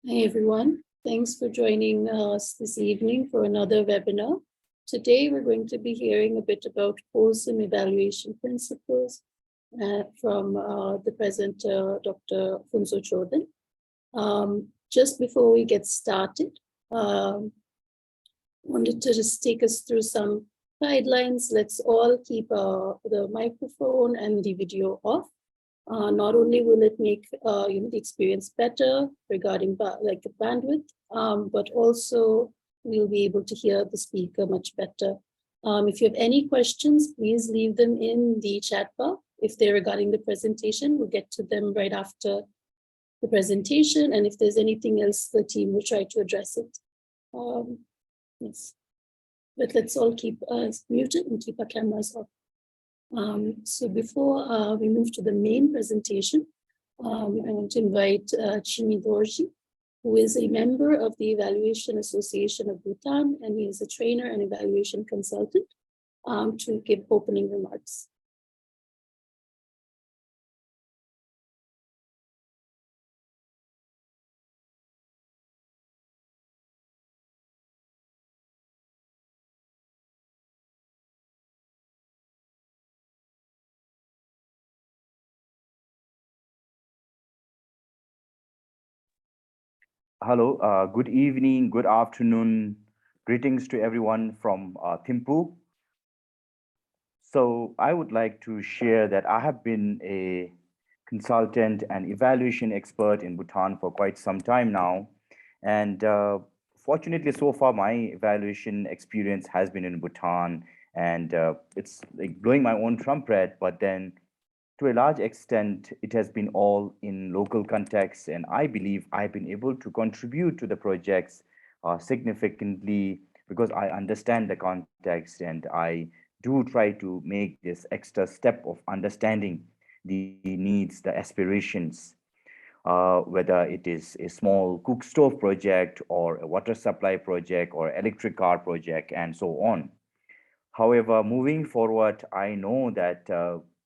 Hi everyone, thanks for joining us this evening for another webinar. Today we're going to be hearing a bit about wholesome evaluation principles from the presenter, Dr. Phuntsho Choden. Just before we get started, wanted to just take us through some guidelines. Let's all keep the microphone and the video off. Not only will it make the experience better regarding like the bandwidth, but also we'll be able to hear the speaker much better. If you have any questions, please leave them in the chat bar. If they're regarding the presentation, we'll get to them right after the presentation. And if there's anything else, the team will try to address it. Yes, but let's all keep us muted and keep our cameras off. So before we move to the main presentation, I want to invite Chhimi Dorji, who is a member of the Evaluation Association of Bhutan, and he is a trainer and evaluation consultant, to give opening remarks. Hello, good evening, good afternoon. Greetings to everyone from Thimphu. So I would like to share that I have been a consultant and evaluation expert in Bhutan for quite some time now. And fortunately, so far, my evaluation experience has been in Bhutan. And it's like blowing my own trumpet, but then to a large extent, it has been all in local context, and I believe I've been able to contribute to the projects significantly because I understand the context and I do try to make this extra step of understanding the needs, the aspirations, whether it is a small cook stove project or a water supply project or electric car project and so on. However, moving forward, I know that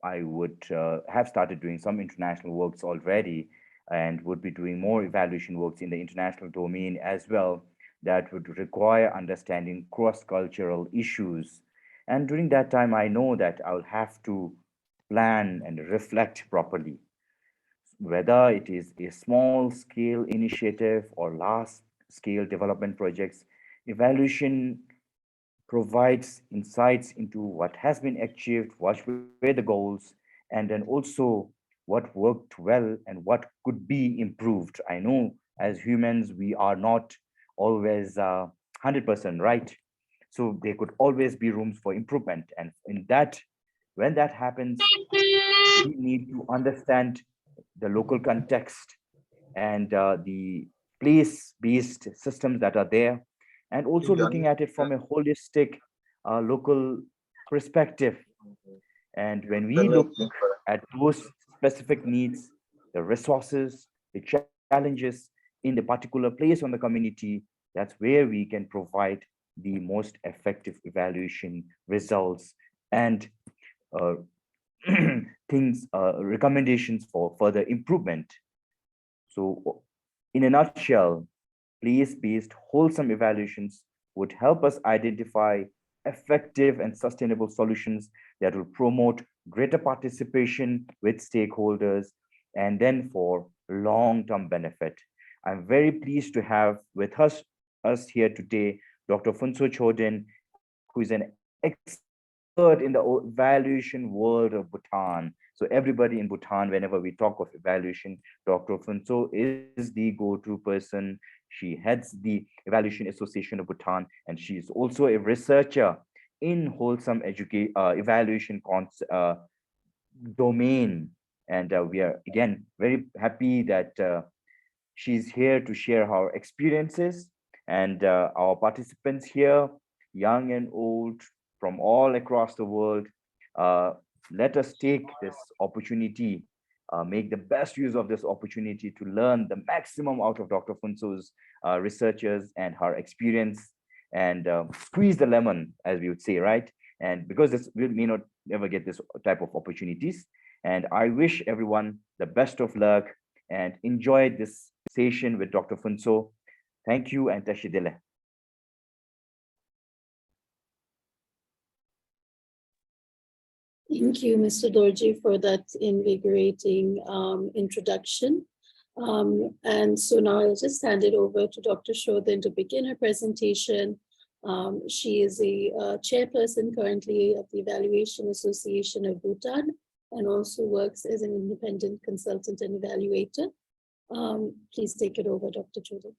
I would have started doing some international works already and would be doing more evaluation works in the international domain as well that would require understanding cross-cultural issues. And during that time, I know that I'll have to plan and reflect properly, whether it is a small scale initiative or large scale development projects. Evaluation provides insights into what has been achieved, what were the goals, and then also what worked well and what could be improved. I know as humans, we are not always 100% right. So there could always be rooms for improvement. And in that, when that happens, we need to understand the local context and the place-based systems that are there, and also looking at it from a holistic local perspective. And when we look at those specific needs, the resources, the challenges in the particular place on the community, that's where we can provide the most effective evaluation results and uh, things, recommendations for further improvement. So in a nutshell, place-based wholesome evaluations would help us identify effective and sustainable solutions that will promote greater participation with stakeholders and then for long-term benefit. I'm very pleased to have with us here today, Dr. Phuntsho Choden, who is an expert in the evaluation world of Bhutan. So everybody in Bhutan, whenever we talk of evaluation, Dr. Phuntsho is the go-to person. She heads the Evaluation Association of Bhutan, and she is also a researcher in wholesome evaluation domain. And we are, again, very happy that she's here to share her experiences. And our participants here, young and old, from all across the world, uh, let us take this opportunity, make the best use of this opportunity to learn the maximum out of Dr. Phuntsho's researchers and her experience, and squeeze the lemon, as we would say, right? And because we may not ever get this type of opportunities. And I wish everyone the best of luck and enjoy this conversation with Dr. Phuntsho. Thank you and Tashidele. Thank you, Mr. Dorji, for that invigorating introduction. And so now I'll just hand it over to Dr. Choden to begin her presentation. She is a chairperson currently of the Evaluation Association of Bhutan and also works as an independent consultant and evaluator. Please take it over, Dr. Choden.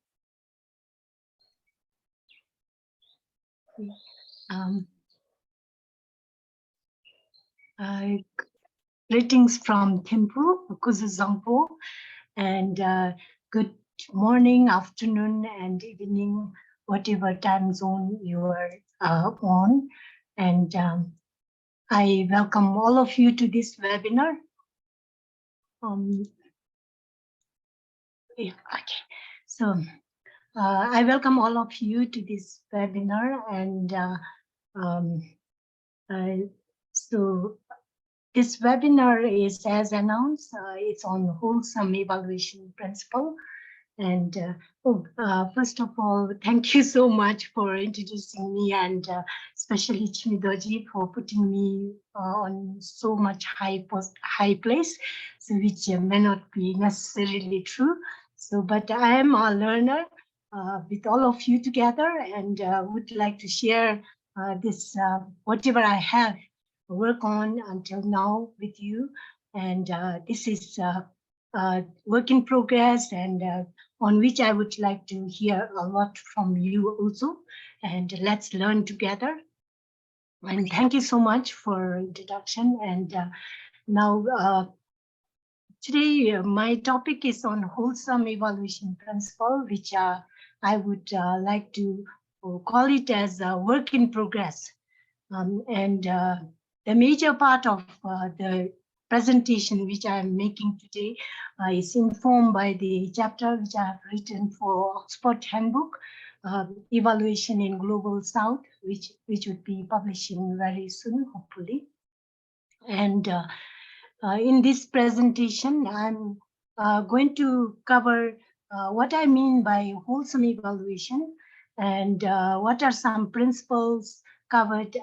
Greetings from Thimphu, Kuzuzangpo, and good morning, afternoon, and evening, whatever time zone you are on. And I welcome all of you to this webinar. So I welcome all of you to this webinar, and so this webinar is, as announced, it's on wholesome evaluation principle. And first of all, thank you so much for introducing me, and especially Chhimi Dorji for putting me on so much high place, so which may not be necessarily true. So, but I am a learner with all of you together, and would like to share this whatever I have work on until now with you. And this is work in progress, and on which I would like to hear a lot from you also. And let's learn together. And thank you so much for introduction. And now today my topic is on wholesome evaluation principle, which I would like to call it as a work in progress. And the major part of the presentation which I am making today is informed by the chapter which I have written for Oxford Handbook, Evaluation in Global South, which would be publishing very soon, hopefully. And in this presentation, I'm going to cover what I mean by wholesome evaluation, and what are some principles covered,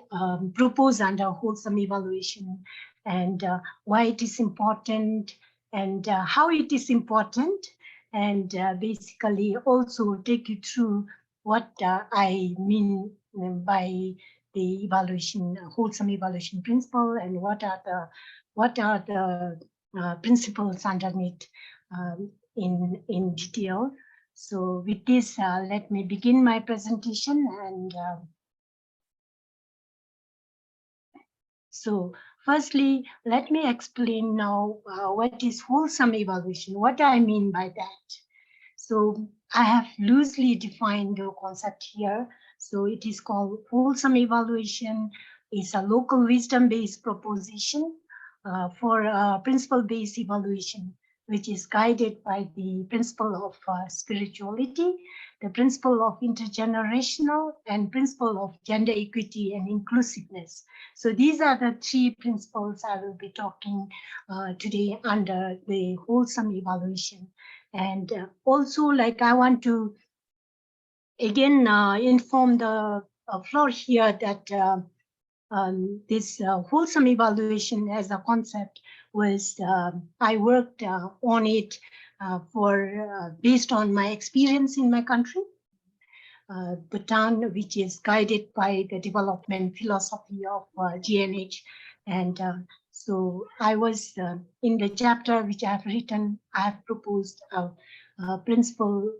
proposed under wholesome evaluation, and why it is important, and how it is important, and basically also take you through what I mean by the evaluation, wholesome evaluation principle, and what are the principles underneath in detail. So with this, let me begin my presentation. And so firstly, let me explain now what is wholesome evaluation, what I mean by that. So I have loosely defined the concept here. So it is called wholesome evaluation. It's a local wisdom-based proposition for principle-based evaluation, which is guided by the principle of spirituality, the principle of intergenerational, and principle of gender equity and inclusiveness. So these are the three principles I will be talking today under the wholesome evaluation. And also, like, I want to again inform the floor here that this wholesome evaluation as a concept was, I worked on it based on my experience in my country, Bhutan, which is guided by the development philosophy of GNH. And so I was in the chapter which I have written, I have proposed a principle,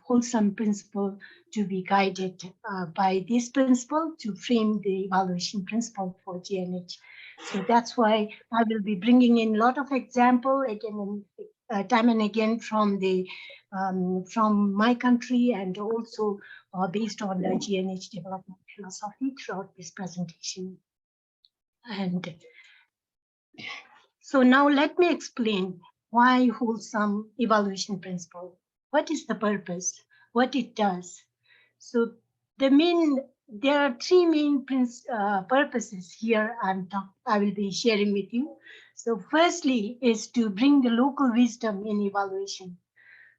wholesome principle, to be guided by this principle to frame the evaluation principle for GNH. So that's why I will be bringing in a lot of example again, time and again from my country, and also based on the GNH development philosophy throughout this presentation. And so now let me explain why wholesome evaluation principle. What is the purpose? What it does? So there are three main purposes here I will be sharing with you. So firstly is to bring the local wisdom in evaluation.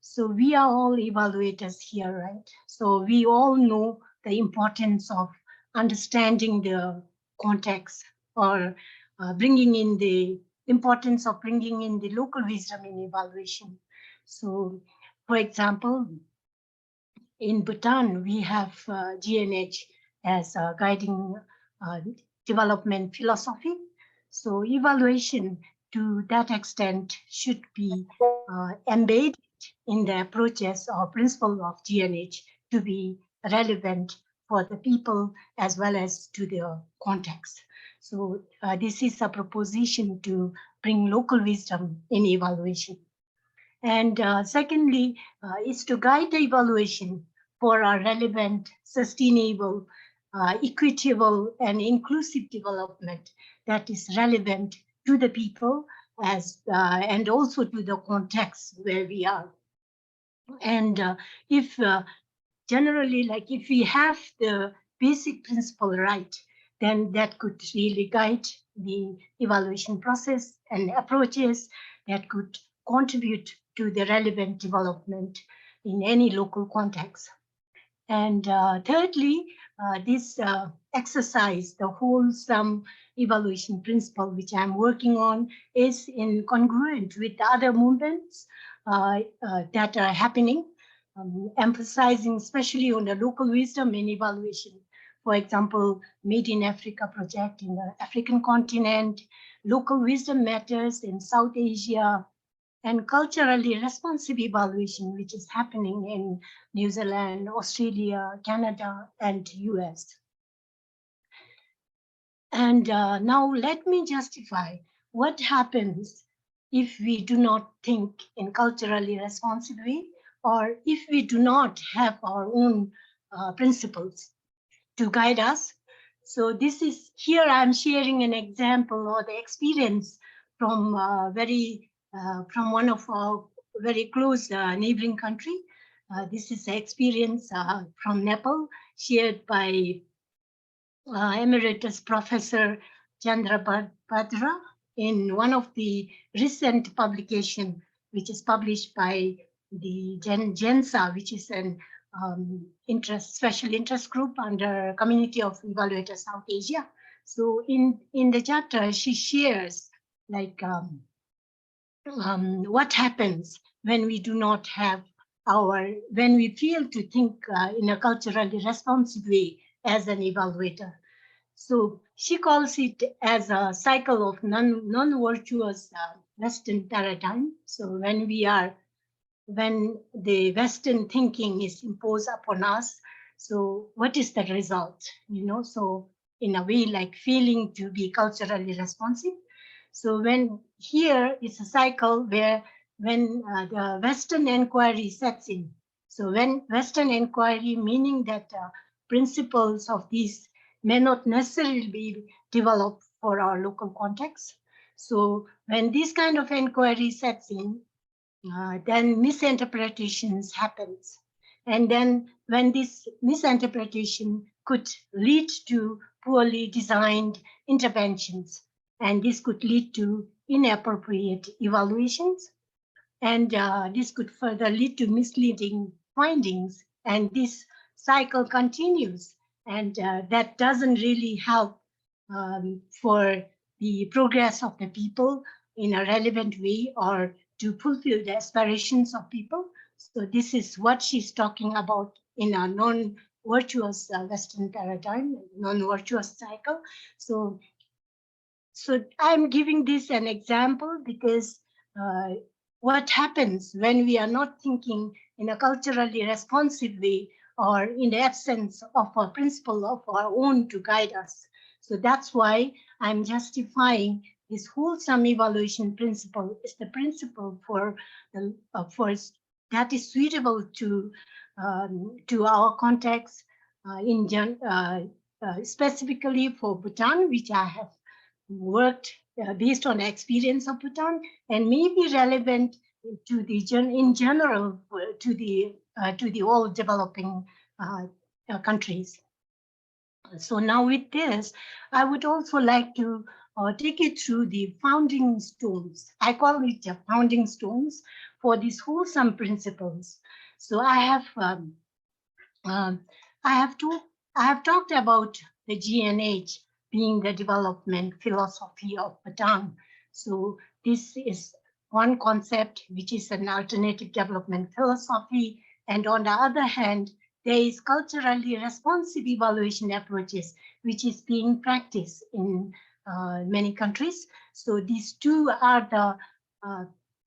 So we are all evaluators here, right? So we all know the importance of understanding the context, or bringing in the importance of bringing in the local wisdom in evaluation. So, for example, in Bhutan, we have GNH as a guiding development philosophy. So evaluation to that extent should be embedded in the approaches or principle of GNH to be relevant for the people as well as to their context. So this is a proposition to bring local wisdom in evaluation. And secondly, is to guide the evaluation for a relevant, sustainable, equitable, and inclusive development that is relevant to the people as and also to the context where we are. And if generally, like if we have the basic principle right, then that could really guide the evaluation process and approaches that could contribute to the relevant development in any local context. And thirdly, this exercise, the wholesome evaluation principle, which I'm working on, is in congruent with other movements that are happening, emphasizing especially on the local wisdom in evaluation. For example, Made in Africa project in the African continent, local wisdom matters in South Asia, and culturally responsive evaluation, which is happening in New Zealand, Australia, Canada, and US. And now let me justify what happens if we do not think in culturally responsive way, or if we do not have our own principles to guide us. So this is, here I'm sharing an example or the experience from from one of our very close neighboring country. This is an experience from Nepal shared by Emeritus Professor Chandra Bhadra in one of the recent publication, which is published by the GENSA, which is an special interest group under Community of Evaluators South Asia. So in the chapter, she shares like what happens when we do not have when we fail to think in a culturally responsive way as an evaluator. So she calls it as a cycle of non-virtuous Western paradigm. So when the Western thinking is imposed upon us, so what is the result? So in a way, like failing to be culturally responsive. So when here is a cycle where when the Western inquiry sets in. So when Western inquiry, meaning that principles of these may not necessarily be developed for our local context. So when this kind of inquiry sets in, then misinterpretations happens. And then when this misinterpretation could lead to poorly designed interventions, and this could lead to inappropriate evaluations, and this could further lead to misleading findings, and this cycle continues, and that doesn't really help for the progress of the people in a relevant way or to fulfill the aspirations of people. So this is what she's talking about in a non-virtuous Western paradigm, non-virtuous cycle. So I'm giving this an example because what happens when we are not thinking in a culturally responsive way or in the absence of a principle of our own to guide us. So that's why I'm justifying this wholesome evaluation principle is the principle for that is suitable to our context specifically for Bhutan, which I have worked based on the experience of Bhutan, and may be relevant to the in general to the all developing countries. So now with this, I would also like to take you through the founding stones. I call it the founding stones for these wholesome principles. So I have talked about the GNH being the development philosophy of Bhutan. So this is one concept, which is an alternative development philosophy. And on the other hand, there is culturally responsive evaluation approaches, which is being practiced in many countries. So these two are the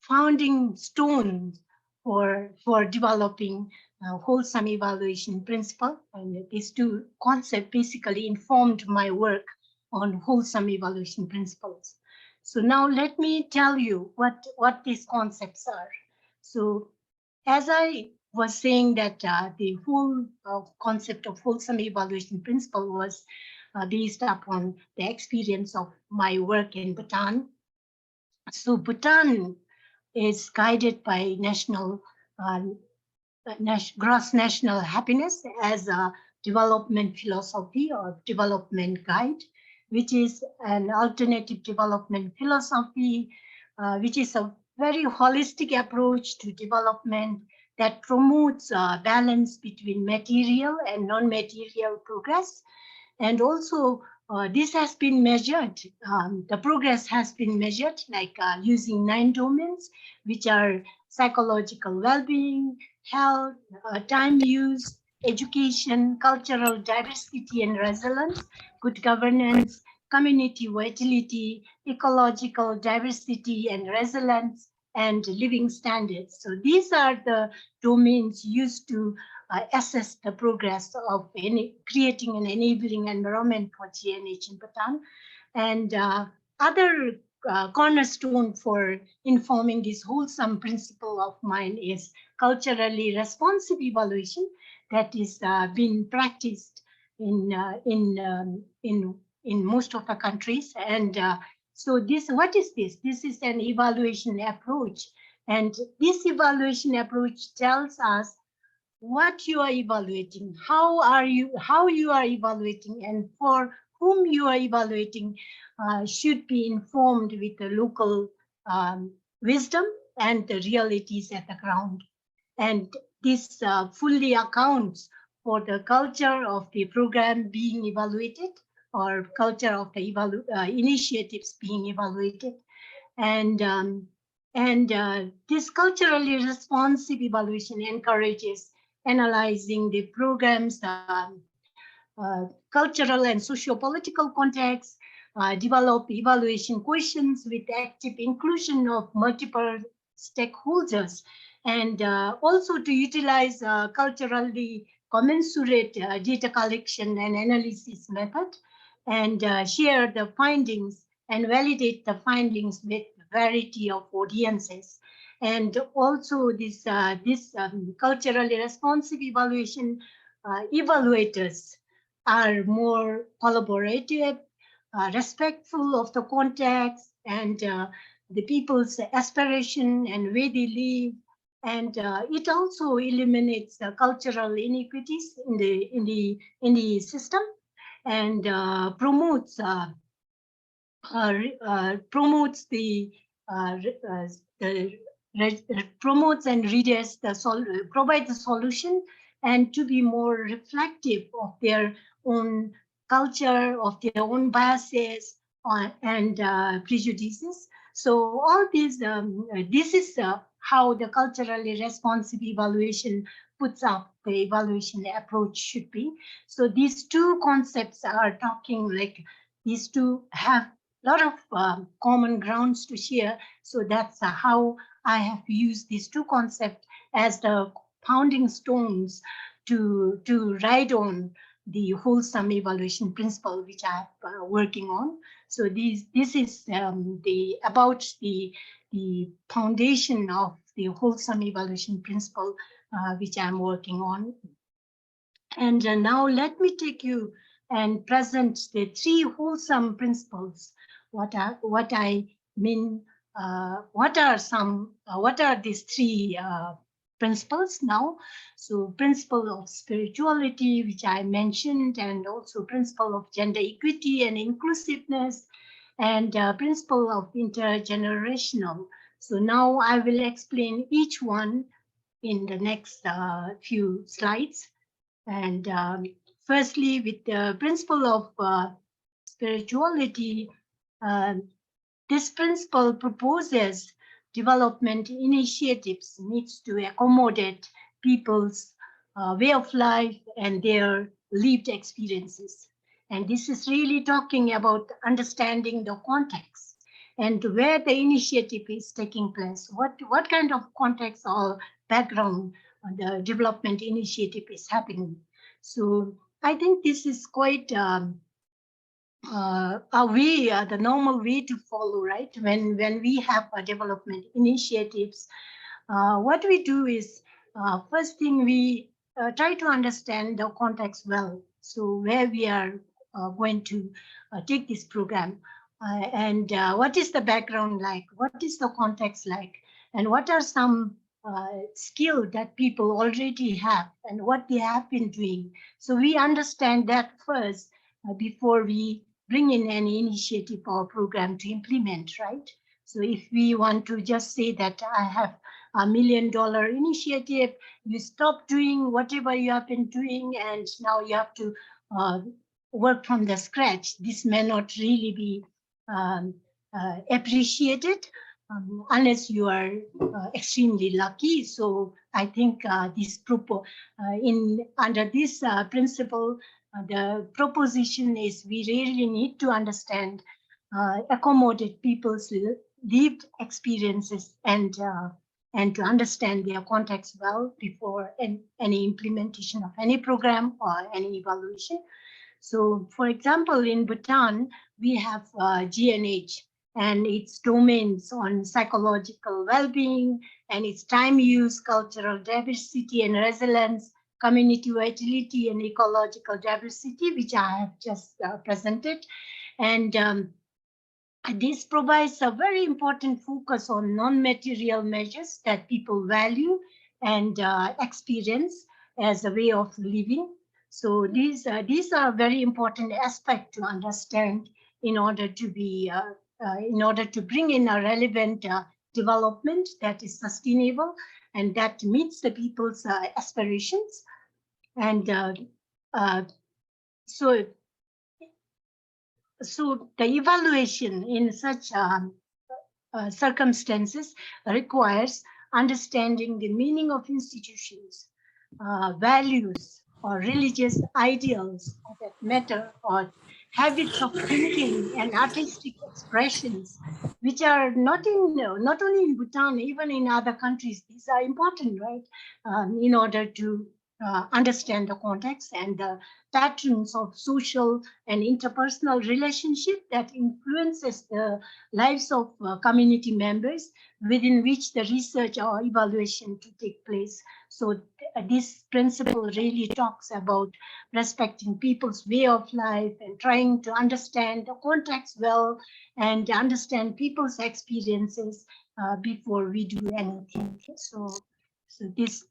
founding stones for developing wholesome evaluation principle. And these two concepts basically informed my work on wholesome evaluation principles. So now let me tell you what these concepts are. So as I was saying that the whole concept of wholesome evaluation principle was based upon the experience of my work in Bhutan. So Bhutan is guided by gross national happiness as a development philosophy or development guide, which is an alternative development philosophy, which is a very holistic approach to development that promotes balance between material and non-material progress. And also, this has been measured. The progress has been measured like using 9 domains, which are psychological well-being, health, time use, education, cultural diversity and resilience, good governance, community vitality, ecological diversity and resilience, and living standards. So these are the domains used to assess the progress of creating an enabling environment for GNH in Bhutan. And other cornerstone for informing this wholesome principle of mine is culturally responsive evaluation that is being practiced in most of the countries. And so what is this? This is an evaluation approach. And this evaluation approach tells us what you are evaluating, how you are evaluating, and for whom you are evaluating should be informed with the local wisdom and the realities at the ground. And this fully accounts for the culture of the program being evaluated or culture of the initiatives being evaluated. And this culturally responsive evaluation encourages analyzing the program's cultural and socio-political context, develop evaluation questions with active inclusion of multiple stakeholders, and also to utilize culturally commensurate data collection and analysis method, and share the findings and validate the findings with variety of audiences. And also this culturally responsive evaluation evaluators are more collaborative, respectful of the context and the people's aspiration and way they live. And it also eliminates the cultural inequities in the system, and promotes and readers provide the solution, and to be more reflective of their own culture, of their own biases and prejudices. So all these, this is how the culturally responsive evaluation puts up the evaluation approach should be. So these two concepts are talking like these two have a lot of common grounds to share. So that's how I have used these two concepts as the founding stones to write on the wholesome evaluation principle, which I'm working on. So this is about the foundation of the wholesome evaluation principle, which I'm working on. And now let me take you and present the 3 wholesome principles. What I mean, what are these 3 principles now? So principle of spirituality, which I mentioned, and also principle of gender equity and inclusiveness, and principle of intergenerational. So now I will explain each one in the next few slides. And firstly, with the principle of spirituality, this principle proposes development initiatives needs to accommodate people's way of life and their lived experiences. And this is really talking about understanding the context and where the initiative is taking place, what kind of context or background the development initiative is happening. So I think this is quite the normal way to follow, right? When we have development initiatives, what we do is first thing we try to understand the context well. So where we are going to take this program, and what is the background like? What is the context like? And what are some skill that people already have and what they have been doing? So we understand that first before we bring in any initiative or program to implement, right? So if we want to just say that I have $1 million initiative, you stop doing whatever you have been doing and now you have to work from the scratch. This may not really be appreciated unless you are extremely lucky. So I think this under this principle, the proposition is we really need to understand, accommodate people's lived experiences and to understand their context well before any implementation of any program or any evaluation. So, for example, in Bhutan, we have GNH and its domains on psychological well-being and its time use, cultural diversity and resilience, community vitality and ecological diversity, which I have just presented. And this provides a very important focus on non-material measures that people value and experience as a way of living. So these are very important aspects to understand in order to be in order to bring in a relevant development that is sustainable and that meets the people's aspirations. And so the evaluation in such circumstances requires understanding the meaning of institutions, values, or religious ideals that matter, or habits of thinking and artistic expressions, which are not only in Bhutan, even in other countries. These are important, right? In order to understand the context and the patterns of social and interpersonal relationship that influences the lives of community members within which the research or evaluation to take place. So this principle really talks about respecting people's way of life and trying to understand the context well and understand people's experiences before we do anything. So this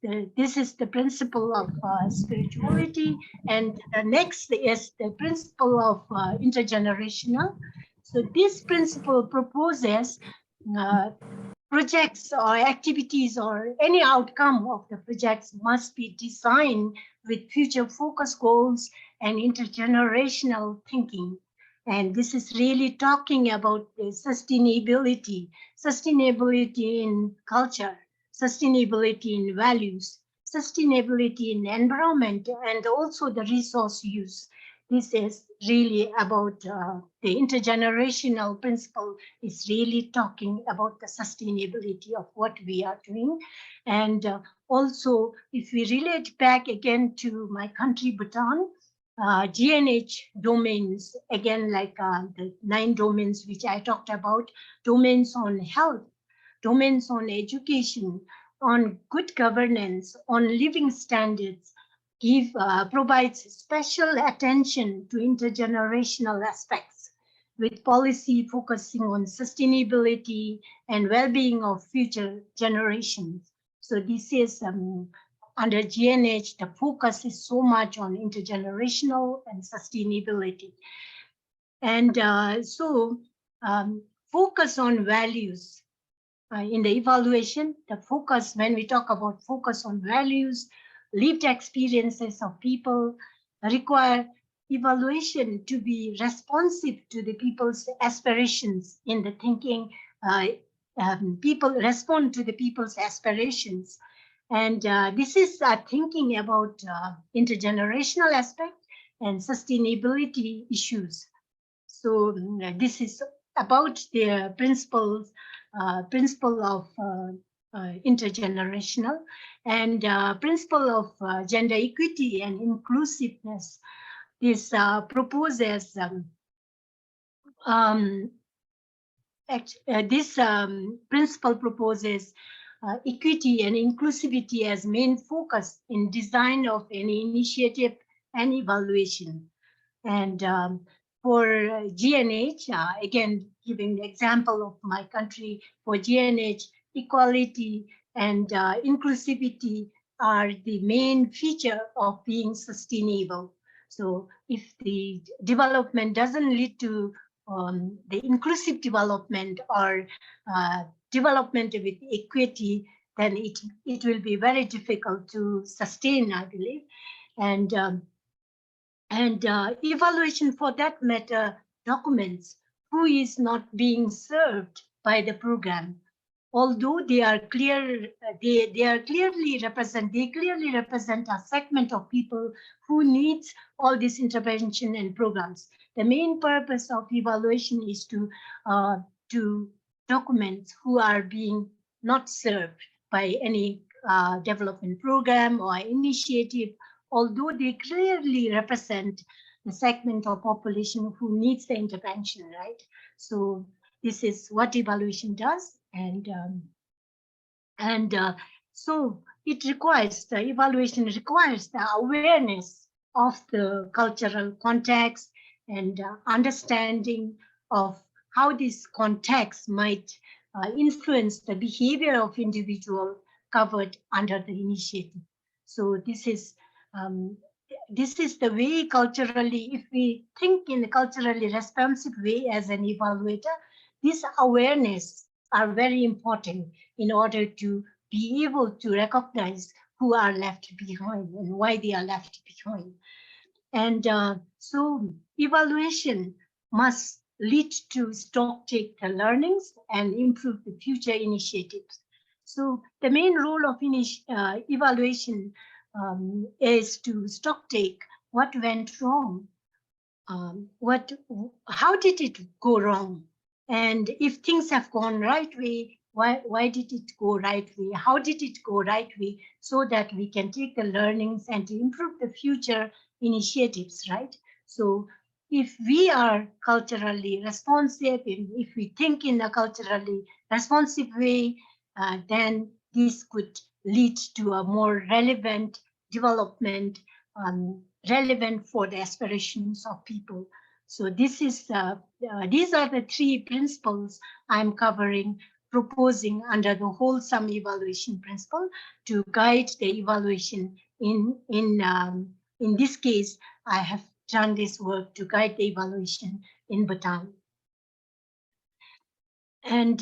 is the principle of spirituality, and the next is the principle of intergenerational. So this principle proposes projects or activities or any outcome of the projects must be designed with future focus goals and intergenerational thinking. And this is really talking about the sustainability in culture, sustainability in values, sustainability in environment, and also the resource use. This is really about the intergenerational principle is really talking about the sustainability of what we are doing. And also, if we relate back again to my country, Bhutan, GNH domains, again, like the 9 domains which I talked about, domains on health, domains on education, on good governance, on living standards, provides special attention to intergenerational aspects, with policy focusing on sustainability and well-being of future generations. So this is under GNH, the focus is so much on intergenerational and sustainability. And so focus on values in the evaluation. The focus, when we talk about focus on values, lived experiences of people, require evaluation to be responsive to the people's aspirations in the thinking. People respond to the people's aspirations. And this is thinking about intergenerational aspect and sustainability issues. So this is about the principle of intergenerational and principle of gender equity and inclusiveness. This proposes this principle proposes equity and inclusivity as main focus in design of any initiative and evaluation. And for GNH, again, giving the example of my country, for GNH, equality and inclusivity are the main feature of being sustainable. So if the development doesn't lead to the inclusive development or development with equity, then it will be very difficult to sustain, I believe. And evaluation, for that matter, documents who is not being served by the program, although they are clear, they clearly represent a segment of people who needs all this intervention and programs. The main purpose of evaluation is to document who are being not served by any development program or initiative, although they clearly represent the segment of population who needs the intervention, right? So this is what evaluation does. So it requires, the evaluation requires the awareness of the cultural context and understanding of how this context might influence the behavior of individual covered under the initiative. So this is the way culturally, if we think in a culturally responsive way as an evaluator, this awareness are very important in order to be able to recognize who are left behind and why they are left behind. And so evaluation must lead to stocktake the learnings and improve the future initiatives. So the main role of evaluation is to stocktake what went wrong, how did it go wrong, and if things have gone right way, why did it go right way? How did it go right way? So that we can take the learnings and to improve the future initiatives, right? So if we are culturally responsive, if we think in a culturally responsive way, then this could lead to a more relevant development, relevant for the aspirations of people. So this is these are the three principles I'm covering, proposing under the wholesome evaluation principle to guide the evaluation. In this case, I have done this work to guide the evaluation in Bhutan. And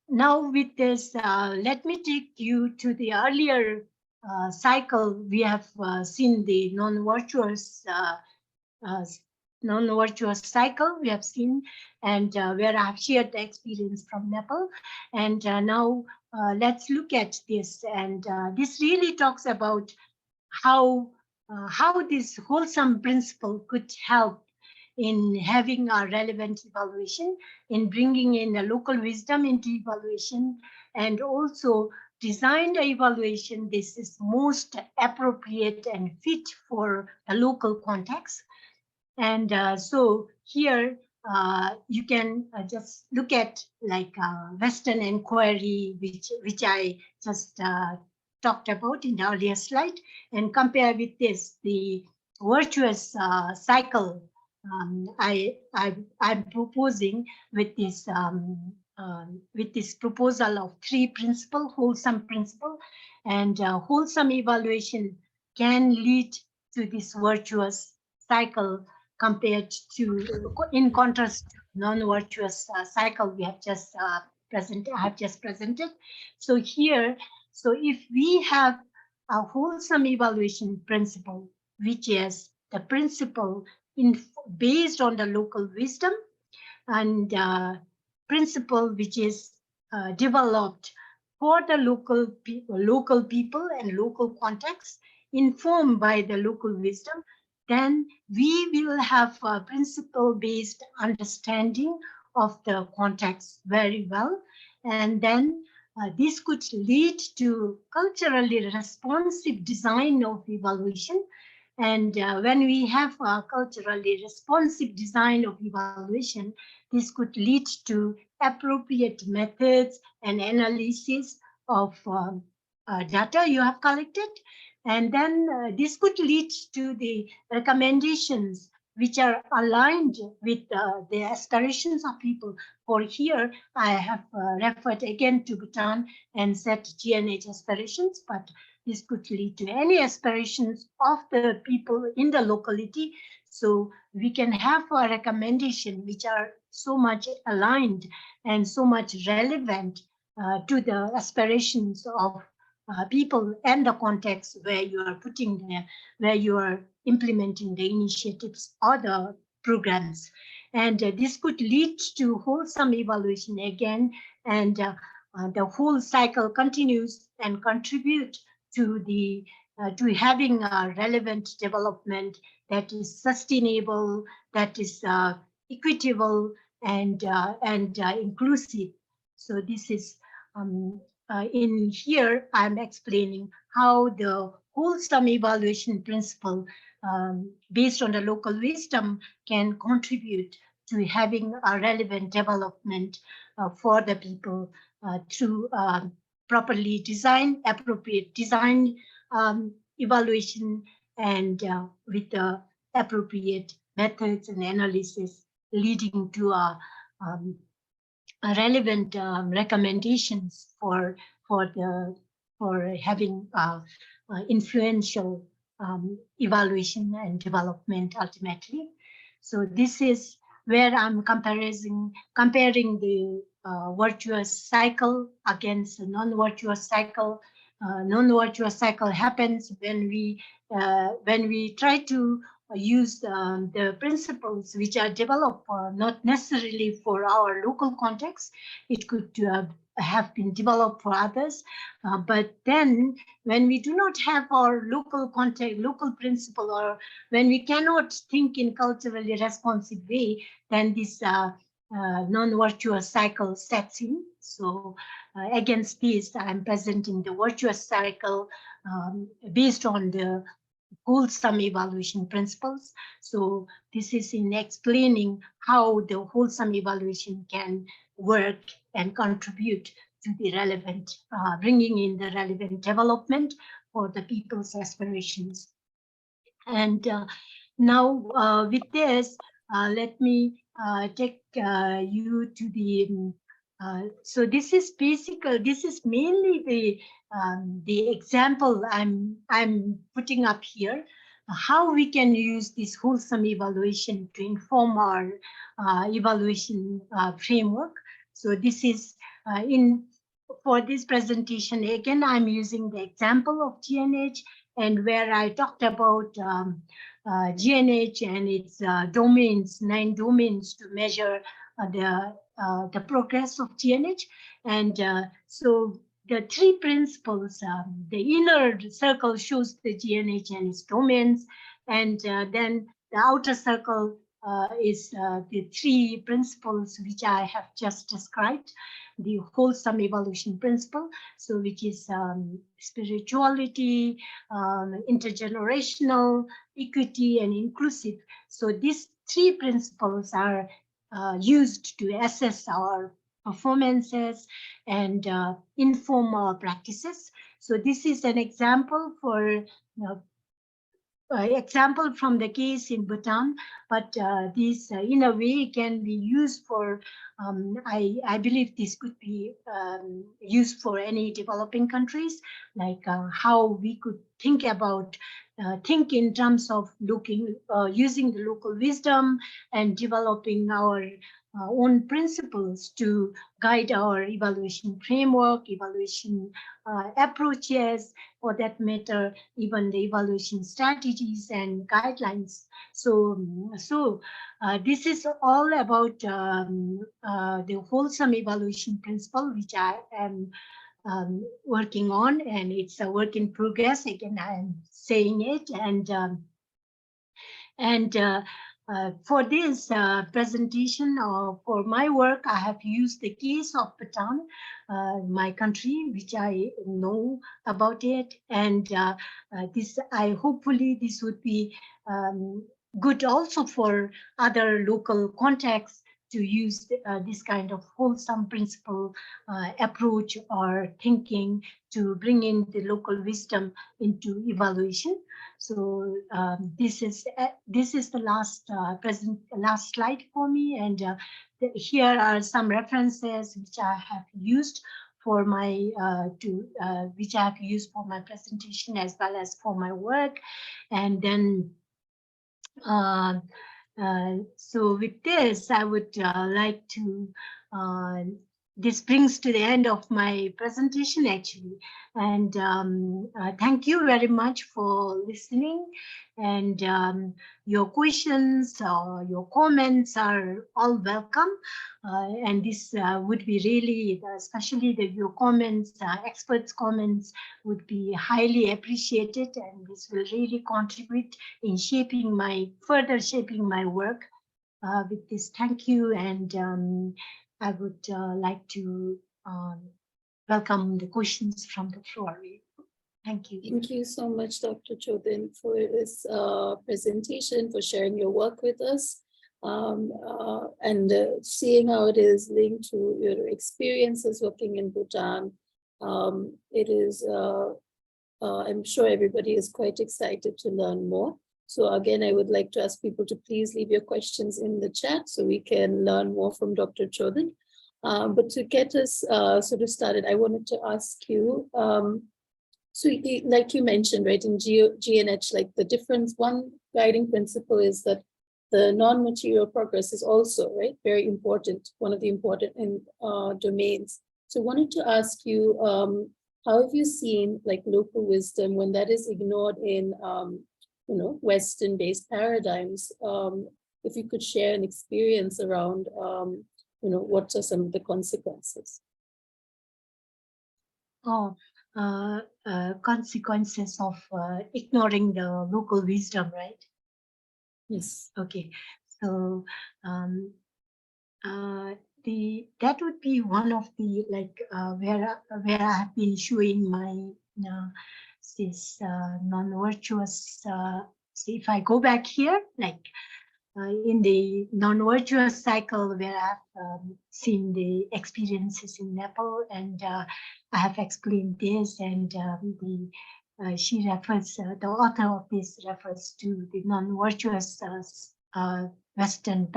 now with this, let me take you to the earlier cycle. We have seen the non-virtuous cycle we have seen, and where I have shared the experience from Nepal. And now let's look at this. And this really talks about how this wholesome principle could help in having a relevant evaluation, in bringing in a local wisdom into evaluation, and also design the evaluation. This is most appropriate and fit for a local context. And so here you can just look at like Western inquiry, which I just talked about in the earlier slide, and compare with this, the virtuous cycle I'm proposing with this proposal of three principle, wholesome principle, and wholesome evaluation can lead to this virtuous cycle compared to, in contrast non-virtuous cycle we have just I have just presented. So here, so if we have a wholesome evaluation principle, which is the principle based on the local wisdom, and principle which is developed for the local people and local context, informed by the local wisdom, then we will have a principle-based understanding of the context very well. And then this could lead to culturally responsive design of evaluation. And when we have a culturally responsive design of evaluation, this could lead to appropriate methods and analysis of data you have collected. And then this could lead to the recommendations which are aligned with the aspirations of people. For here, I have referred again to Bhutan and set GNH aspirations, but this could lead to any aspirations of the people in the locality. So we can have a recommendation which are so much aligned and so much relevant to the aspirations of people and the context where you are putting there, where you are implementing the initiatives or the programs. And this could lead to wholesome evaluation again, and the whole cycle continues and contribute to the to having a relevant development that is sustainable, that is equitable, and inclusive. So this is in here I'm explaining how the wholesome evaluation principle based on the local wisdom can contribute to having a relevant development for the people through properly design, appropriate design evaluation, and with the appropriate methods and analysis leading to a relevant recommendations for having influential evaluation and development ultimately. So this is where I'm comparing the virtuous cycle against the non-virtuous cycle. Non-virtuous cycle happens when we try to use the principles which are developed not necessarily for our local context. It could have been developed for others, but then when we do not have our local context, local principle, or when we cannot think in culturally responsive way, then this non-virtuous cycle sets in. So against this, I'm presenting the virtuous cycle based on the wholesome evaluation principles. So this is in explaining how the wholesome evaluation can work and contribute to the relevant, bringing in the relevant development for the people's aspirations. And now with this, let me take you to the, so this is basically, this is mainly the example I'm putting up here, how we can use this wholesome evaluation to inform our evaluation framework. So this is for this presentation, again, I'm using the example of GNH, and where I talked about GNH and its domains, 9 domains to measure the progress of GNH. And so the 3 principles, the inner circle shows the GNH and its domains, and then the outer circle is the 3 principles which I have just described. The wholesome evaluation principle, so which is spirituality, intergenerational, equity, and inclusive. So these 3 principles are used to assess our performances and inform our practices. So this is an example for example from the case in Bhutan, but this in a way can be used for, I believe this could be used for any developing countries, like how we could think about, think in terms of looking, using the local wisdom and developing our own principles to guide our evaluation framework, evaluation approaches, for that matter, even the evaluation strategies and guidelines. So this is all about the wholesome evaluation principle, which I am working on, and it's a work in progress. Again, I am saying it, and for this presentation for my work, I have used the case of Bhutan, my country, which I know about it, and hopefully this would be good also for other local contexts to use this kind of wholesome principle approach or thinking to bring in the local wisdom into evaluation. So this is the last last slide for me, and here are some references which I have used for my which I have used for my presentation as well as for my work, and then. So with this, I would like to, this brings to the end of my presentation actually. And thank you very much for listening. And your questions or your comments are all welcome. And this would be really, especially your comments, experts' comments would be highly appreciated. And this will really contribute in further shaping my work. With this, thank you, and I would like to welcome the questions from the floor. Thank you. Thank you so much, Dr. Choden, for this presentation, for sharing your work with us, and seeing how it is linked to your experiences working in Bhutan. It is, I'm sure everybody is quite excited to learn more. So again, I would like to ask people to please leave your questions in the chat so we can learn more from Dr. Choden. But to get us sort of started, I wanted to ask you, so like you mentioned, right, in GNH, like the difference, one guiding principle is that the non-material progress is also, right, very important, one of the important domains. So I wanted to ask you, how have you seen like local wisdom when that is ignored in Western-based paradigms? If you could share an experience around, what are some of the consequences? Consequences of ignoring the local wisdom, right? Yes. Okay. So that would be one of the where I have been showing my this non-virtuous. So if I go back here, in the non-virtuous cycle where I've seen the experiences in Nepal, and I have explained this, and she refers, the author of this refers to the non-virtuous Western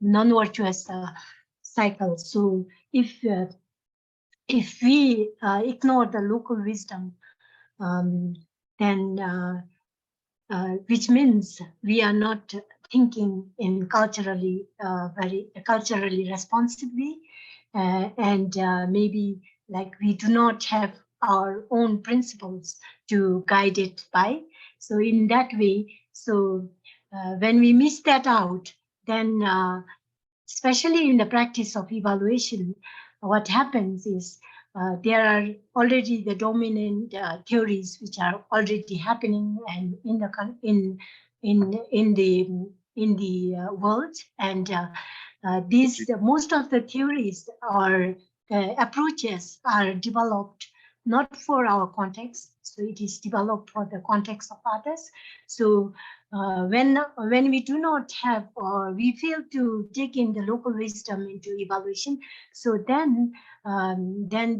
non-virtuous cycle. So if we ignore the local wisdom, then which means we are not thinking in very culturally responsive way, and maybe we do not have our own principles to guide it by. So in that way, so when we miss that out, then especially in the practice of evaluation, what happens is there are already the dominant theories which are already happening and in the world, and most of the theories or approaches are developed not for our context, so it is developed for the context of others. So when we do not have, or we fail to take in the local wisdom into evaluation, so then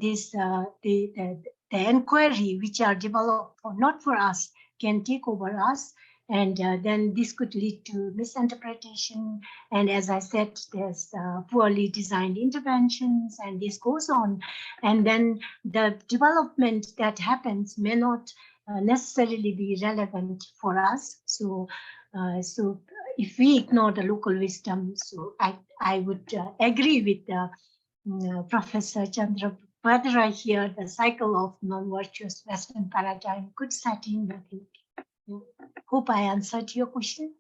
this the inquiry which are developed not for us can take over us, and then this could lead to misinterpretation, and as I said, there's poorly designed interventions, and this goes on, and then the development that happens may not necessarily be relevant for us. So if we ignore the local wisdom, so I would agree with Professor Chandra Padra here, the cycle of non-virtuous Western paradigm could set in, I think. Yeah. Hope I answered your question.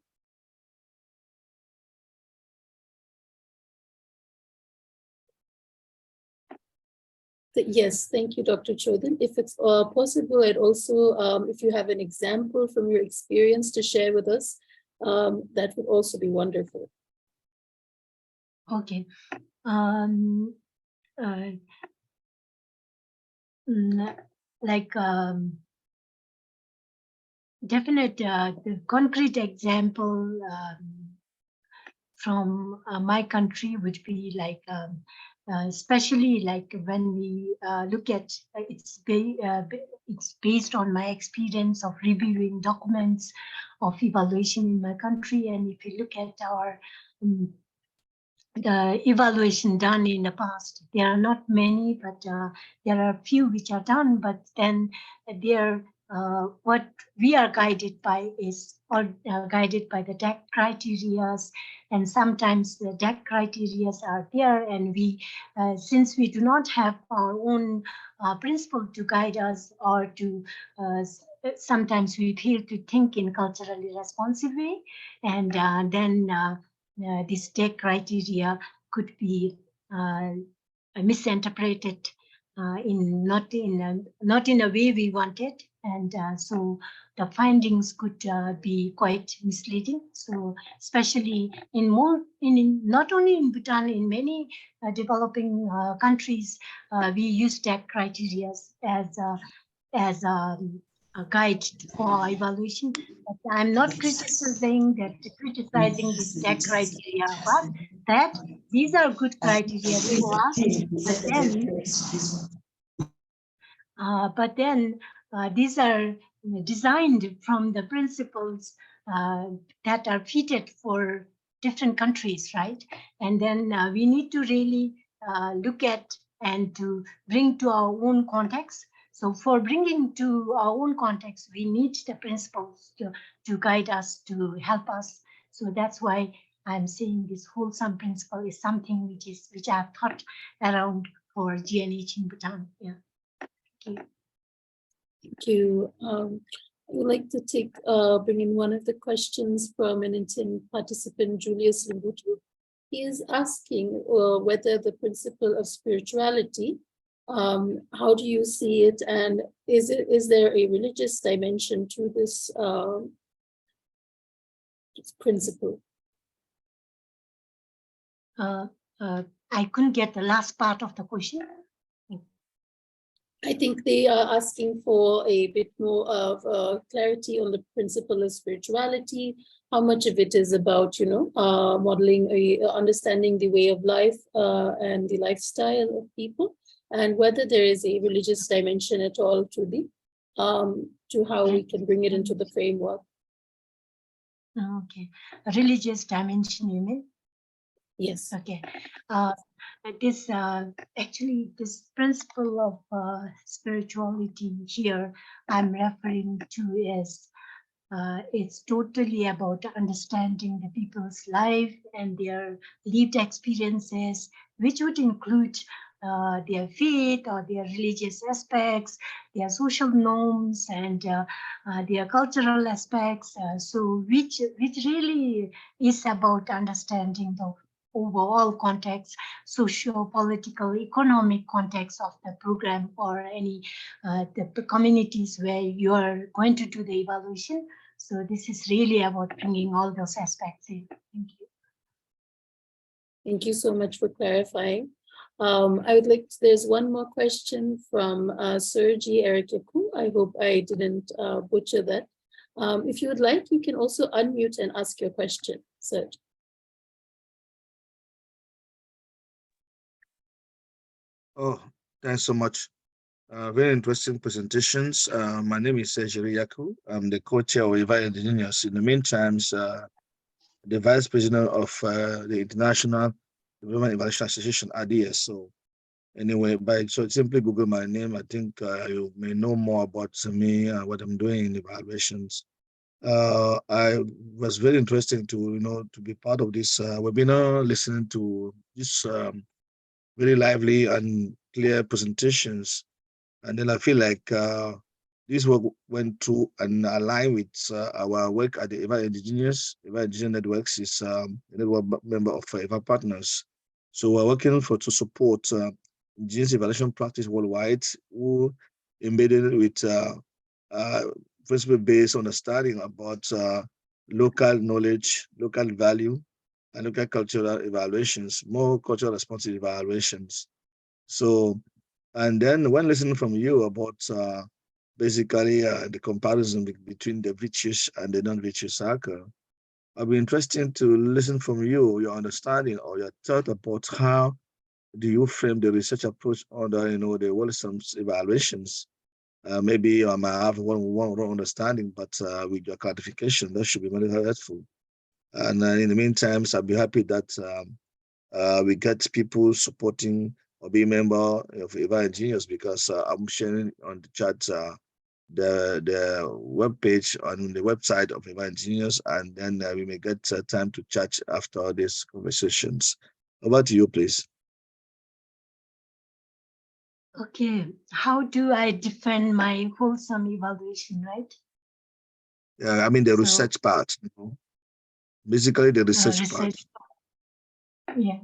Yes, thank you, Dr. Choden. If it's possible, I'd also, if you have an example from your experience to share with us, that would also be wonderful. Okay. Definite, the concrete example from my country would be like, especially like when we look at it's based on my experience of reviewing documents of evaluation in my country, and if you look at our the evaluation done in the past, there are not many, but there are a few which are done, but then they're what we are guided by is guided by the DAC criteria, and sometimes the DAC criteria are there, and we, since we do not have our own principle to guide us, or to sometimes we fail to think in culturally responsive way, and then this DAC criteria could be misinterpreted not in a way we wanted, and so the findings could be quite misleading. So especially in not only in Bhutan, in many developing countries, we use DAC criteria as a guide for evaluation. But I'm not criticizing this DAC criteria, but that these are good criteria for us. But then these are designed from the principles that are fitted for different countries, right? And then we need to really look at and to bring to our own context. So for bringing to our own context, we need the principles to guide us, to help us. So that's why I'm saying this wholesome principle is something which I've thought around for GNH in Bhutan. Yeah. Okay. Thank you. I would like to bring in one of the questions from an Indian participant, Julius Limbutu. He is asking whether the principle of spirituality, how do you see it, and is there a religious dimension to this principle? I couldn't get the last part of the question. I think they are asking for a bit more of clarity on the principle of spirituality, how much of it is about, modeling, understanding the way of life and the lifestyle of people, and whether there is a religious dimension at all to how we can bring it into the framework. Okay, a religious dimension, you mean? Yes. Okay. Actually, this principle of spirituality here I'm referring to is it's totally about understanding the people's life and their lived experiences, which would include their faith or their religious aspects, their social norms, and their cultural aspects. So which really is about understanding the overall context, socio-political, economic context of the program or any the communities where you are going to do the evaluation. So this is really about bringing all those aspects in. Thank you. Thank you so much for clarifying. I would like there's one more question from Sergi Erikeku. I hope I didn't butcher that. If you would like, you can also unmute and ask your question, Sergi. Oh, thanks so much. Very interesting presentations. My name is Sergi Yaku. I'm the co-chair of EVA Engineers. In the meantime, the vice president of the International Development Evaluation Association, ADS. So anyway, so simply Google my name. I think you may know more about me, what I'm doing in evaluations. I was very interesting to be part of this webinar, listening to this very lively and clear presentations. And then I feel like this work went through and aligned with our work at the EVA Indigenous. EVA Indigenous Networks is a network member of EVA Partners. So we're working to support Indigenous evaluation practice worldwide, who embedded with principle-based understanding about local knowledge, local value, and local cultural evaluations, more cultural responsive evaluations. So, and then when listening from you about basically the comparison between the virtuous and the non-virtuous circle, I'll be interested to listen from you, your understanding or your thought about how do you frame the research approach under the Wholesome evaluations. Maybe I might have one wrong understanding, but with your clarification, that should be very helpful. And in the meantime, I'll be happy that we get people supporting or being member of EVA Engineers, because I'm sharing on the chat the web page on the website of EVA Engineers, and then we may get time to chat after these conversations. Over to you, please. Okay, how do I defend my wholesome evaluation, right? Yeah, I mean the research part, basically the research part. Yeah.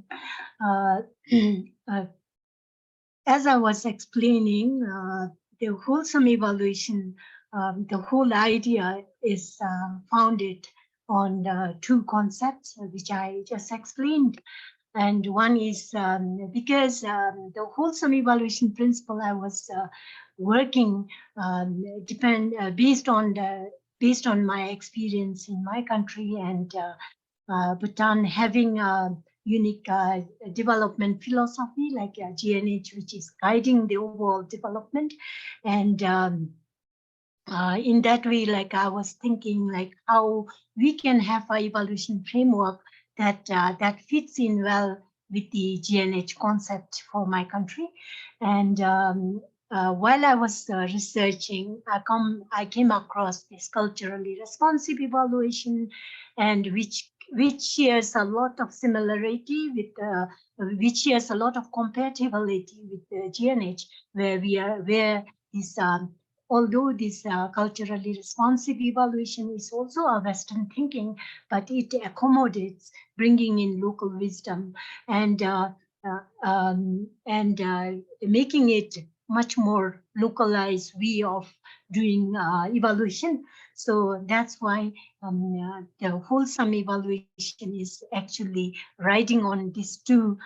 As I was explaining, the wholesome evaluation, the whole idea is founded on two concepts, which I just explained. And one is because the wholesome evaluation principle I was working based on my experience in my country, and Bhutan having a unique development philosophy like GNH, which is guiding the overall development. And in that way, like I was thinking like how we can have an evaluation framework that fits in well with the GNH concept for my country. And while I was researching, I came across this culturally responsive evaluation, and which shares a lot of similarity with which shares a lot of compatibility with the GNH, where this although this culturally responsive evaluation is also a Western thinking, but it accommodates bringing in local wisdom and making it much more localized way of doing evaluation. So that's why the wholesome evaluation is actually riding on these two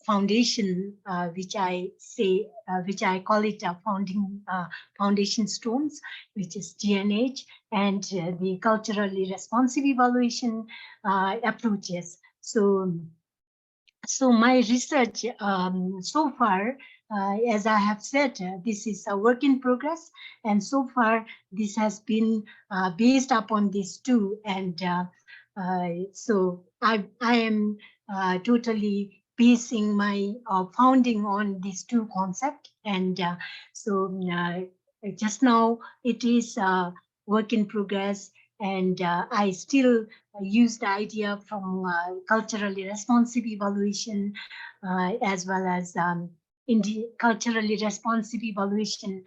foundation, which I call it a foundation stones, which is GNH and the culturally responsive evaluation approaches. So my research so far, as I have said, this is a work in progress, and so far this has been based upon these two, and so I am totally basing my founding on these two concepts, and so just now it is a work in progress, and I still use the idea from culturally responsive evaluation, as well as culturally responsive evaluation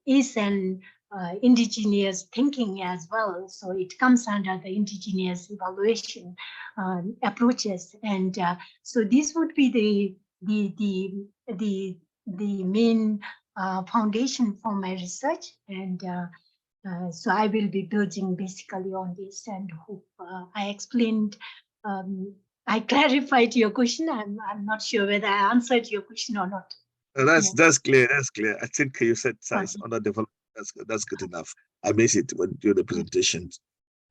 is an indigenous thinking as well. So it comes under the indigenous evaluation approaches, and so this would be the main foundation for my research, and so I will be building basically on this, and hope I explained, I clarified your question. I'm not sure whether I answered your question or not. That's clear. That's clear. I think you said size under development. That's good enough. I missed it when you do the presentation.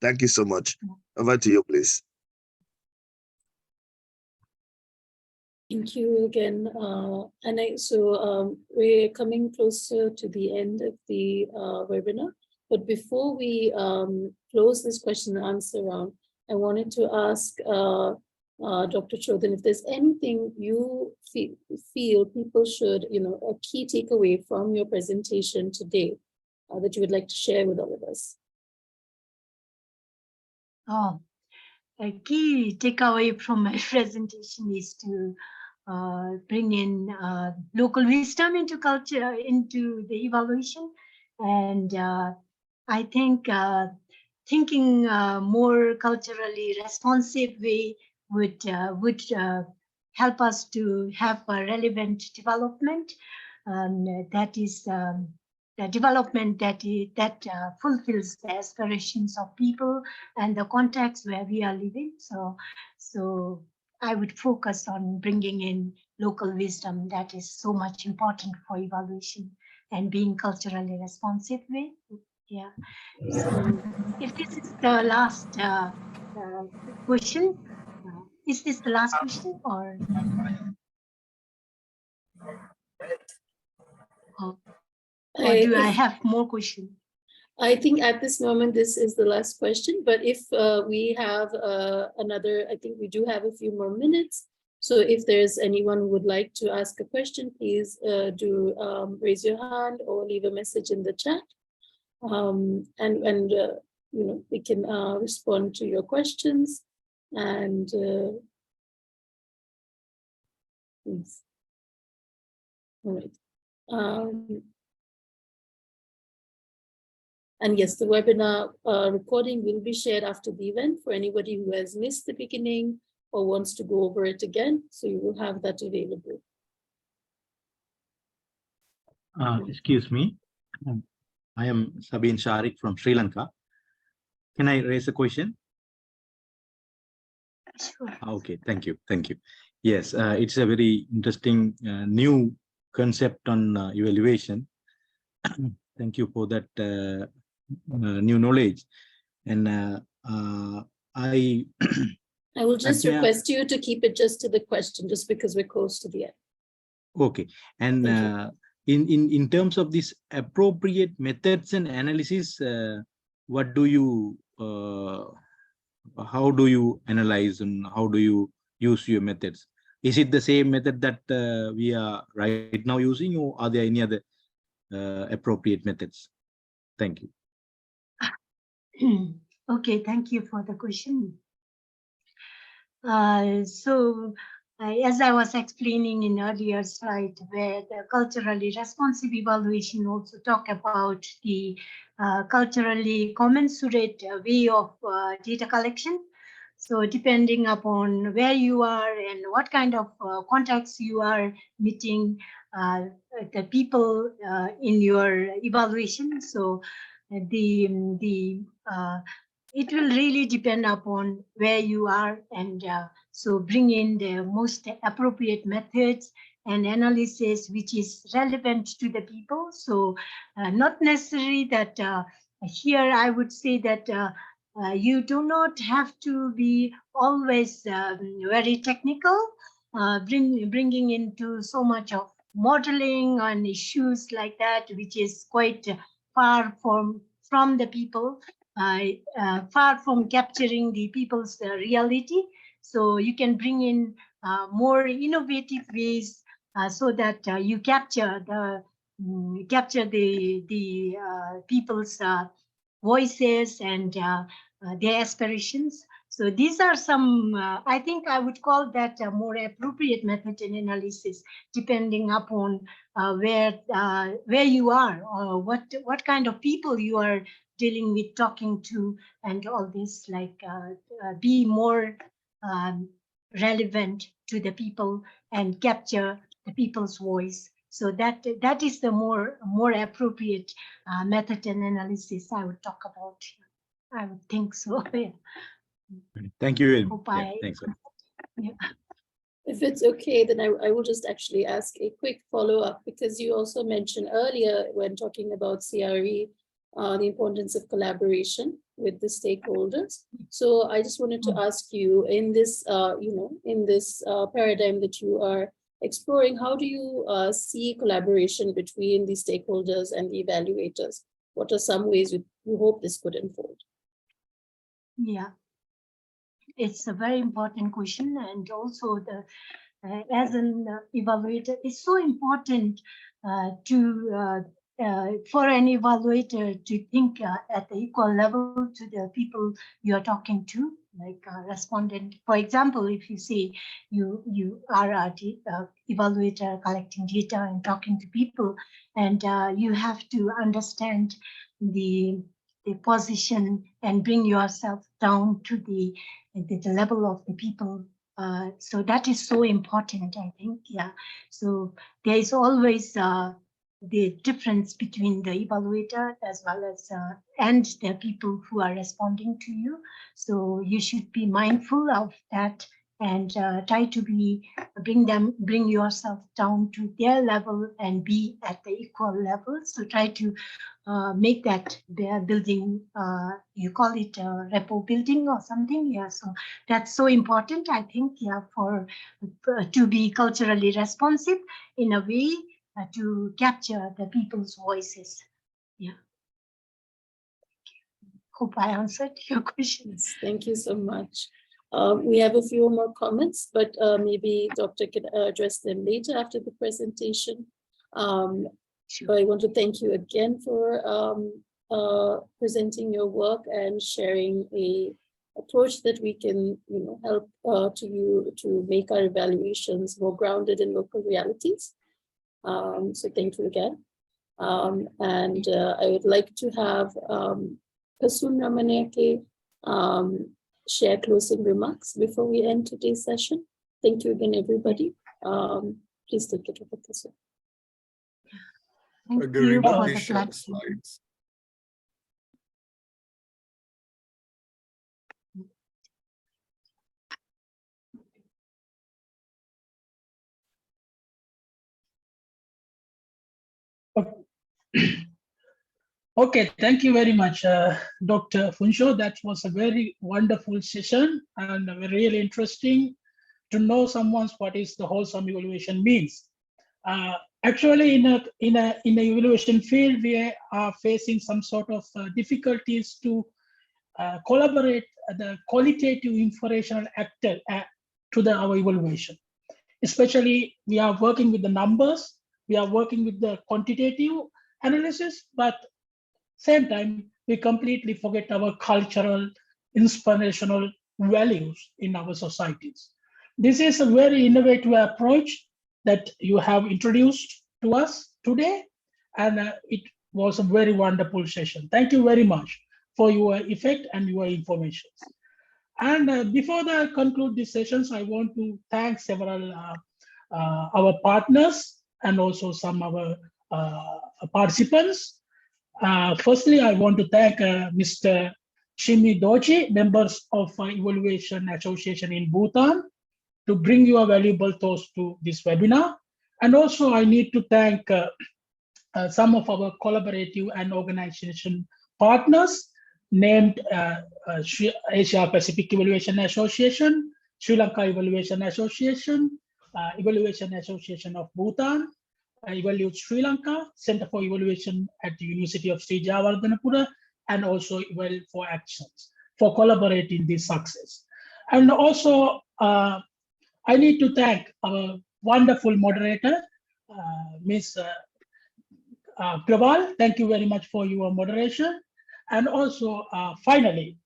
Thank you so much. Over to you, please. Thank you again. We're coming closer to the end of the webinar. But before we close this question and answer round, I wanted to ask Dr. Choden if there's anything you feel people should, a key takeaway from your presentation today that you would like to share with all of us. A key takeaway from my presentation is to bring in local wisdom into culture, into the evaluation. And I think thinking more culturally responsive way would help us to have a relevant development that is the development that fulfills the aspirations of people and the context where we are living. So I would focus on bringing in local wisdom that is so much important for evaluation and being culturally responsive way. Yeah. So if this is the last question, is this the last question or do I have more questions? I think at this moment, this is the last question, but if we have another, I think we do have a few more minutes. So if there's anyone who would like to ask a question, please do raise your hand or leave a message in the chat. And you know, we can respond to your questions and please. All right. And yes, the webinar recording will be shared after the event for anybody who has missed the beginning or wants to go over it again. So you will have that available. Excuse me. I am Sabine Sharik from Sri Lanka. Can I raise a question? Sure. Okay, thank you. Thank you. Yes, it's a very interesting new concept on evaluation. Thank you for that new knowledge. And I will just request you to keep it just to the question, just because we're close to the end. Okay. And in terms of this appropriate methods and analysis, what do you how do you analyze and how do you use your methods? Is it the same method that we are right now using, or are there any other appropriate methods? Thank you. Okay, thank you for the question. As I was explaining in earlier slide, where the culturally responsive evaluation also talk about the culturally commensurate way of data collection. So depending upon where you are and what kind of contacts you are meeting the people in your evaluation. So it will really depend upon where you are, and so bring in the most appropriate methods and analysis which is relevant to the people. So not necessary that here I would say that you do not have to be always very technical, bringing into so much of modeling and issues like that, which is quite far from the people. Far from capturing the people's reality. So you can bring in more innovative ways so that you capture the people's voices and their aspirations. So these are some, I think I would call that a more appropriate method in analysis, depending upon where you are or what kind of people you are dealing with, talking to, and all this, like be more relevant to the people and capture the people's voice. So that is the more appropriate method and analysis I would talk about. I would think so. Yeah. Thank you. Thanks. Yeah. If it's okay, then I will just actually ask a quick follow-up, because you also mentioned earlier when talking about CRE, the importance of collaboration with the stakeholders. So I just wanted to ask you, in this, in this paradigm that you are exploring, how do you see collaboration between the stakeholders and the evaluators? What are some ways you hope this could unfold? Yeah, it's a very important question, and also the as an evaluator, it's so important to for an evaluator to think at the equal level to the people you are talking to, like respondent. For example, if you say you are a evaluator collecting data and talking to people, and you have to understand the position and bring yourself down to the level of the people. So that is so important, I think. Yeah. So there is always the difference between the evaluator as well as and the people who are responding to you. So you should be mindful of that and try to bring yourself down to their level and be at the equal level. So try to make that their building, you call it repo building or something. Yeah, so that's so important, I think. Yeah, for to be culturally responsive in a way to capture the people's voices. Yeah. Hope I answered your questions. Thank you so much. We have a few more comments, but maybe Dr. can address them later after the presentation. So I want to thank you again for presenting your work and sharing a approach that we can, help to make our evaluations more grounded in local realities. So thank you again. And I would like to have Kasun Ramanayake share closing remarks before we end today's session. Thank you again, everybody. Please take it over, Kasun. Thank you Garima, for please the share the platform. slides. Okay, thank you very much, Dr. Phuntsho. That was a very wonderful session and really interesting to know someone's what is the wholesome evaluation means. Actually, in a evaluation field, we are facing some sort of difficulties to collaborate the qualitative information actor to our evaluation. Especially, we are working with the numbers, we are working with the quantitative analysis, but same time, we completely forget our cultural, inspirational values in our societies. This is a very innovative approach that you have introduced to us today, and it was a very wonderful session. Thank you very much for your effect and your information. And before I conclude these sessions, I want to thank several our partners and also some of our participants. Firstly, I want to thank Mr. Chhimi Dorji, members of Evaluation Association in Bhutan, to bring your valuable thoughts to this webinar. And also I need to thank some of our collaborative and organization partners named Asia Pacific Evaluation Association, Sri Lanka Evaluation Association, Evaluation Association of Bhutan, EvalYouth Sri Lanka, Center for Evaluation at the University of Sri Jayewardenepura, and also Eval for Actions for collaborating this success. And also, I need to thank our wonderful moderator, Ms. Agrawal. Thank you very much for your moderation. And also, finally,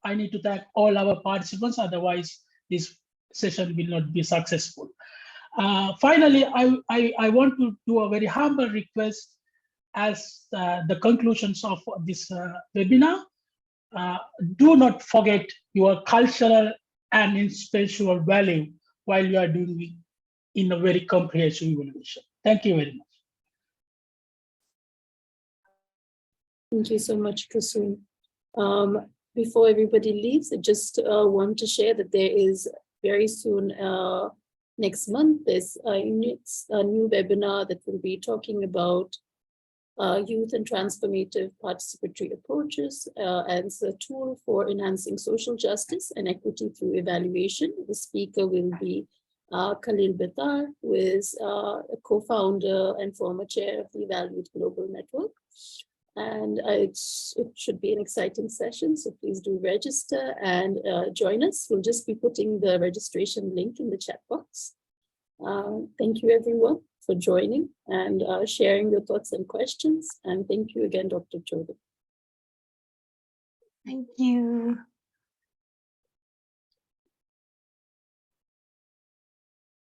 I need to thank all our participants, otherwise this session will not be successful. Finally, I want to do a very humble request as the conclusions of this webinar. Do not forget your cultural and inspirational value while you are doing it in a very comprehensive evaluation. Thank you very much. Thank you so much, Kasun. Before everybody leaves, I just want to share that there is very soon, next month, there's a new webinar that will be talking about youth and transformative participatory approaches as a tool for enhancing social justice and equity through evaluation. The speaker will be Khalil Betar, who is a co-founder and former chair of the EvalYouth Global Network. And it should be an exciting session, so please do register and join us. We'll just be putting the registration link in the chat box. Thank you everyone for joining and sharing your thoughts and questions. And thank you again, Dr. Choden. Thank you.